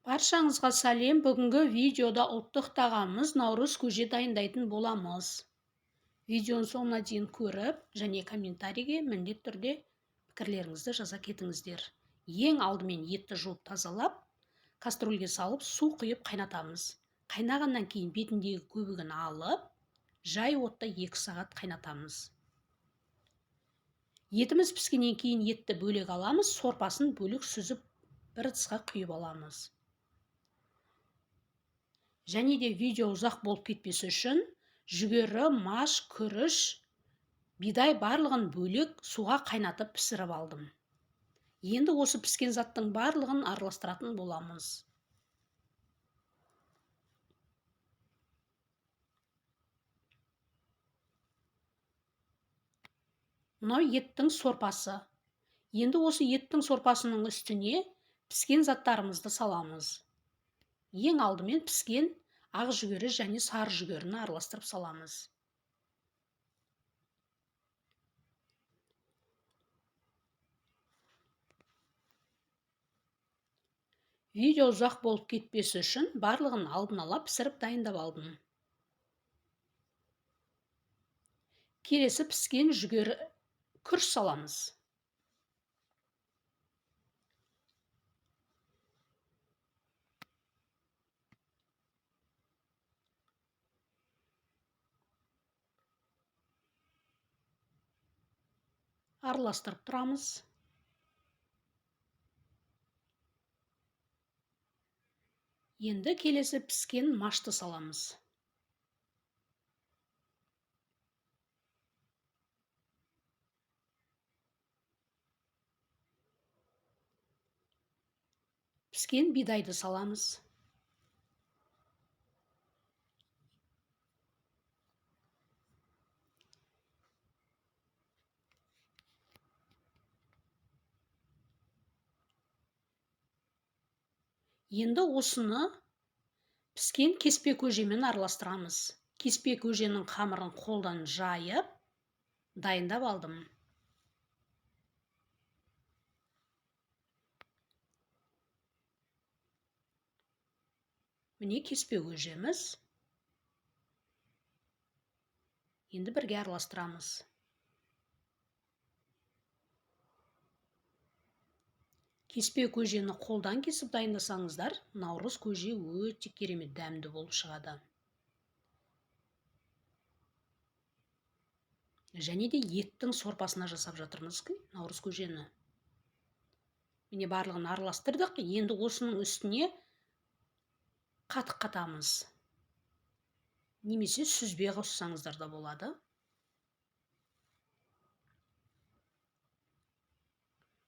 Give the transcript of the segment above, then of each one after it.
Баршаңызға сәлем. Бүгінгі видеода ұлттық тағамымыз наурыз көже дайындайтын боламыз. Видеоның соңына дейін көріп, және комментарийге міндетті түрде пікірлеріңізді жаза кетіңіздер. Ең алдымен етті жуып тазалап, кастрөлге салып, су құйып қайнатамыз. Қайнағаннан кейін бетіндегі көбігін алып, жай отта 2 сағат қайнатамыз. Етіміз піскеннен кейін етті бөлек аламыз, сорпасын бөлек сүзіп, бір ыдысқа құйып аламыз. Және де видео ұзақ болып кетпесі үшін жүгері, маш, күріш, бидай барлығын бөлек суға қайнатып пісіріп алдым. Енді осы піскен заттың барлығын араластыратын боламыз. Мынау еттің сорпасы. Енді осы еттің сорпасының үстіне піскен заттарымызды саламыз. Ең алдымен піскен ақ жүгері және сары жүгеріні араластырып саламыз. Видео ұзақ болып кетпесі үшін барлығын алдын ала пісіріп дайындап алдым. Келесі піскен жүгері күріш саламыз. Араластырып тұрамыз. Енді келесі піскен машты саламыз. Піскен бидайды саламыз. Енді осыны піскен кеспе көжемен араластырамыз. Кеспе көженің қамырын қолдан жайып, дайындап алдым. Міне кеспе көжеміз. Енді бірге араластырамыз. Кеспе көжені қолдан кесіп дайындасаңыздар, наурыз көже өте керемет дәмді болып шығады. Және де еттің сорпасына жасап жатырмыз наурыз көжені. Міне барлығын араластырдық. Енді осының үстіне қатық қатамыз. Немесе сүзбе қоссаңыздар да болады.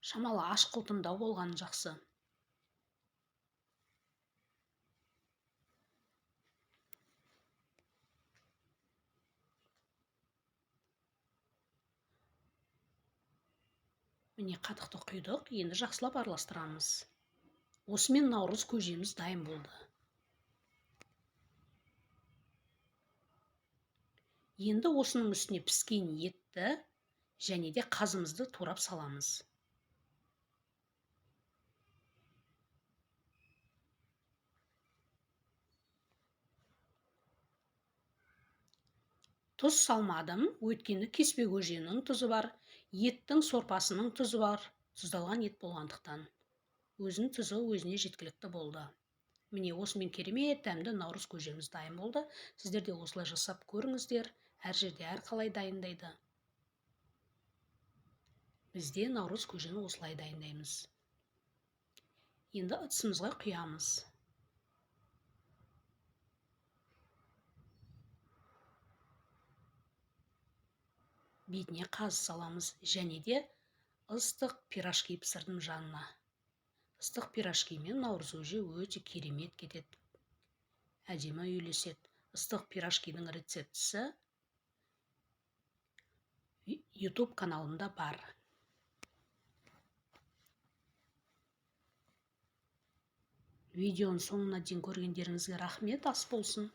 Шамалы аш қылтымдау болғаны жақсы. Міне қатықты құйдық, енді жақсылап араластырамыз. Осымен наурыз көжеміз дайын болды. Енді осының үстіне піскен етті және де қазымызды турап саламыз. Тұз салмадым, өйткені кеспе көженің тұзы бар, еттің сорпасының тұзы бар, тұздалған ет болғандықтан. Өзінің тұзы өзіне жеткілікті болды. Міне осымен керемет дәмді наурыз көжеміз дайын болды. Сіздер де осылай жасап көріңіздер, әр жерде әрқалай дайындайды. Бізде наурыз көжені осылай дайындаймыз. Енді ыдысымызға құямыз. Бетіне қаз саламыз, және де ыстық пирожки пісірдім жанына. Ыстық пирожкимен наурыз көже өте керемет кетеді. Әдемі үйлеседі. Ыстық пирожкидің рецептісі YouTube каналымда бар. Видеоның соңына дейін көргендеріңізге рахмет, ас болсын.